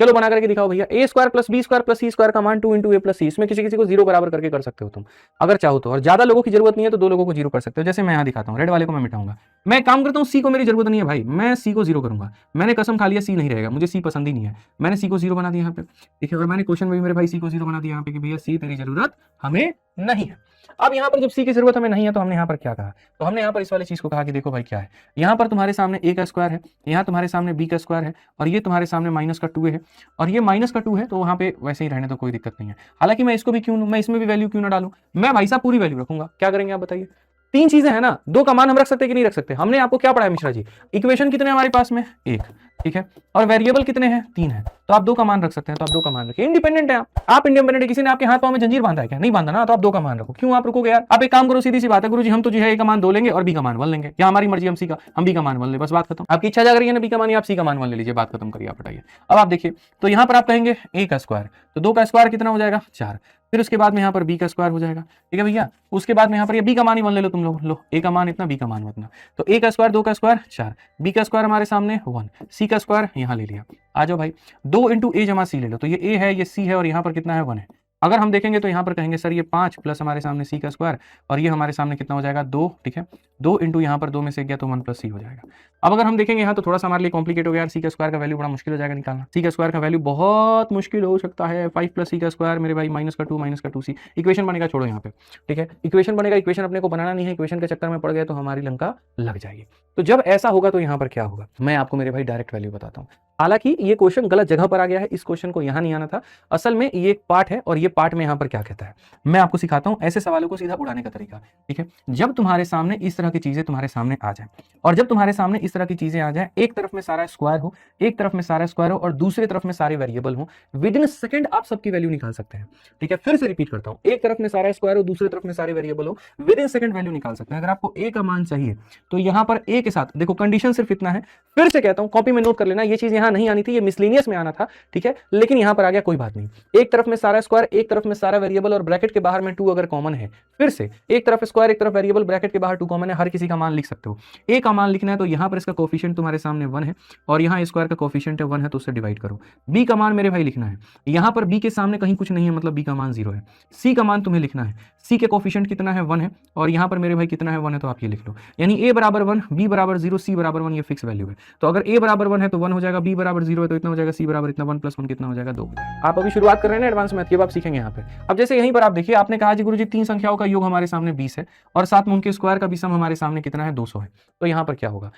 चलो बना करके दिखाओ भैया। A square plus B square plus C square का मान 2 इंटू ए प्लस सी, इसमें किसी किसी को जीरो बराबर करके कर सकते हो तुम अगर चाहो तो, और ज्यादा लोगों की जरूरत नहीं है तो 2 लोगों को जीरो कर सकते हो। जैसे मैं यहाँ दिखाता हूँ, रेड वाले को मैं मिटाऊंगा, मैं एक काम करता हूँ, सी को मेरी जरूरत नहीं है भाई, मैं सी को जीरो करूंगा। मैंने कसम खा लिया सी नहीं रहेगा, मुझे सी पसंद ही नहीं है, मैंने सी को जीरो बना दिया यहाँ पे, ठीक है। और मैंने क्वेश्चन में भी मेरे भाई सी को जीरो बना दिया यहाँ पे कि भैया सी तेरी जरूरत हमें नहीं है। अब यहाँ पर जब सी की जरूरत हमें नहीं है तो हमने यहाँ पर क्या कहा, तो हमने यहाँ पर इस वाली चीज को कहा कि देखो भाई क्या है, यहाँ पर तुम्हारे सामने ए का स्क्वायर है, यहाँ तुम्हारे सामने बी का स्क्वायर है, और ये तुम्हारे सामने माइनस का 2 है, और ये माइनस का 2 है, तो वहाँ पे वैसे ही रहने तो कोई दिक्कत नहीं है। हालांकि मैं इसको भी क्यों लूं, मैं इसमें भी वैल्यू क्यों ना डालूं, मैं भाई साहब पूरी वैल्यू रखूंगा। क्या करेंगे आप बताइए, 3 चीजें हैं ना, 2 का मान हम रख सकते कि नहीं रख सकते। हमने आपको क्या पढ़ाया मिश्रा जी, इक्वेशन कितने हमारे पास में 1, ठीक है, और वेरिएबल कितने हैं 3 है, तो आप 2 का मान रख सकते हैं, तो आप 2 का मान रखिए। इंडिपेंडेंट है आप इंडिपेंडेंट है, किसी ने आपके हाथ पांव में जंजीर बांधा है क्या, नहीं बांधा ना, तो आप 2 का मान रखो। क्यों आप रुकोगे यार, आप एक काम करो, सीधी सी बात है गुरुजी, हम तो जो है ए का मान 2 लेंगे और बी का मान 1 लेंगे, या हमारी मर्जी, हम बी का मान 1 ले, बस बात खत्म। आपकी इच्छा जाग रही है ना बी का मान, आप सी का मान 1 ले लीजिए, बात खत्म करिए, आप हटाइए। अब आप देखिए, तो यहां पर आप कहेंगे ए का स्क्वायर, तो 2 का स्क्वायर कितना हो जाएगा 4, फिर उसके बाद में यहाँ पर बी का स्क्वायर हो जाएगा, ठीक है भैया। उसके बाद में यहाँ पर ये बी का मान ही 1 ले लो तुम लोग, लो ए का मान इतना, बी का मान इतना, तो ए का स्क्वायर 2 का स्क्वायर 4, बी का स्क्वायर हमारे सामने 1, सी का स्क्वायर यहाँ ले लिया। आ जाओ भाई, 2 इंटू ए जमा सी ले लो, तो ये ए है, ये सी है, और यहाँ पर कितना है 1 है। अगर हम देखेंगे तो यहाँ पर कहेंगे सर ये 5 प्लस हमारे सामने सी का स्क्वायर, और ये हमारे सामने कितना हो जाएगा 2, ठीक है। 2 इंटू यहाँ पर 2 में से गया तो 1 प्लस सी हो जाएगा। अब अगर हम देखेंगे यहाँ तो थोड़ा सा हमारे लिए कॉम्प्लिकेट हो गया यार, सी का स्क्वायर का वैल्यू बड़ा मुश्किल हो जाएगा निकालना, सी का स्क्वायर का वैल्यू बहुत मुश्किल हो सकता है। 5 प्लस सी का स्क्वायर मेरे भाई माइनस का 2 सी, इक्वेशन बनेगा, छोड़ो यहाँ पे, ठीक है, इक्वेशन बनेगा, इक्वेशन अपने को बनाना नहीं है, इक्वेशन के चक्कर में पड़ गया तो हमारी लंका लग जाएगी। तो जब ऐसा होगा तो यहाँ पर क्या होगा, मैं आपको मेरे भाई डायरेक्ट वैल्यू बताता हूँ। हालांकि ये क्वेश्चन गलत जगह पर आ गया है, इस क्वेश्चन को यहाँ नहीं आना था, असल में ये एक पार्ट है, और ये पार्ट में यहाँ पर क्या कहता है मैं आपको सिखाता हूँ ऐसे सवालों को सीधा उड़ाने का तरीका, ठीक है। जब तुम्हारे सामने इस तरह की चीजें तुम्हारे सामने आ जाए, और जब तुम्हारे सामने इस तरह की चीजें आ जाए, एक तरफ में सारा स्क्वायर हो, एक तरफ में सारा स्क्वायर हो, और दूसरी तरफ में सारे वेरिएबल हो, विद इन सेकंड आप सबकी वैल्यू निकाल सकते हैं, ठीक है। फिर से रिपीट करता हूं, एक तरफ में सारा स्क्वायर हो, दूसरी तरफ में सारे वेरिएबल हो, विद इन सेकंड वैल्यू निकाल सकते हैं। अगर आपको ए का मान चाहिए तो यहां पर ए के साथ देखो, कंडीशन सिर्फ इतना है, फिर से कहता हूं कॉपी में नोट कर लेना, ये चीज यहां नहीं आनी थी, ये मिसलेनियस में आना था, ठीक है, लेकिन यहां पर आ गया, कोई बात नहीं। एक तरफ में सारा स्क्वायर, एक तरफ में सारा वेरिएबल, और ब्रैकेट के बाहर में 2 अगर कॉमन है, फिर से एक तरफ स्क्वायर एक तरफ वेरिएबल, ब्रैकेट के बाहर 2 कॉमन है, हर किसी का मान लिख सकते हो। ए का मान लिखना है तो यहां पर इसका कोफिशिएंट तुम्हारे सामने 1 है, और यहां स्क्वायर का कोफिशिएंट है 1 है, तो उससे डिवाइड करो। बी का मान मेरे भाई लिखना है, यहां पर बी के सामने कहीं कुछ नहीं है, मतलब बी का मान 0 है। सी का मान तुम्हें लिखना है, सी के कोफिशिएंट कितना है 1 है, और यहां पर मेरे भाई कितना है 1 है, तो आप ये लिख लो, यानी ए बराबर 1, बी बराबर 0, सी बराबर 1, ये फिक्स वैल्यू है। तो अगर ए बराबर 1 है तो 1 हो जाएगा, बी बराबर 0 है तो इतना हो जाएगा, सी बराबर इतना, 1 प्लस 1 कितना हो जाएगा 2 हो जाएगा। आप अभी शुरुआत कर रहे हैं ना एडवांस मैथ की, अब आप सीखेंगे यहाँ पे। अब जैसे यहीं पर आप देखिए, आपने कहा जी गुरुजी 3 संख्याओं का योग हमारे सामने 20 है, और साथ में उनके स्क्वायर का भी सम हमारे सामने कितना है 200 है, तो यहाँ पर क्या होगा,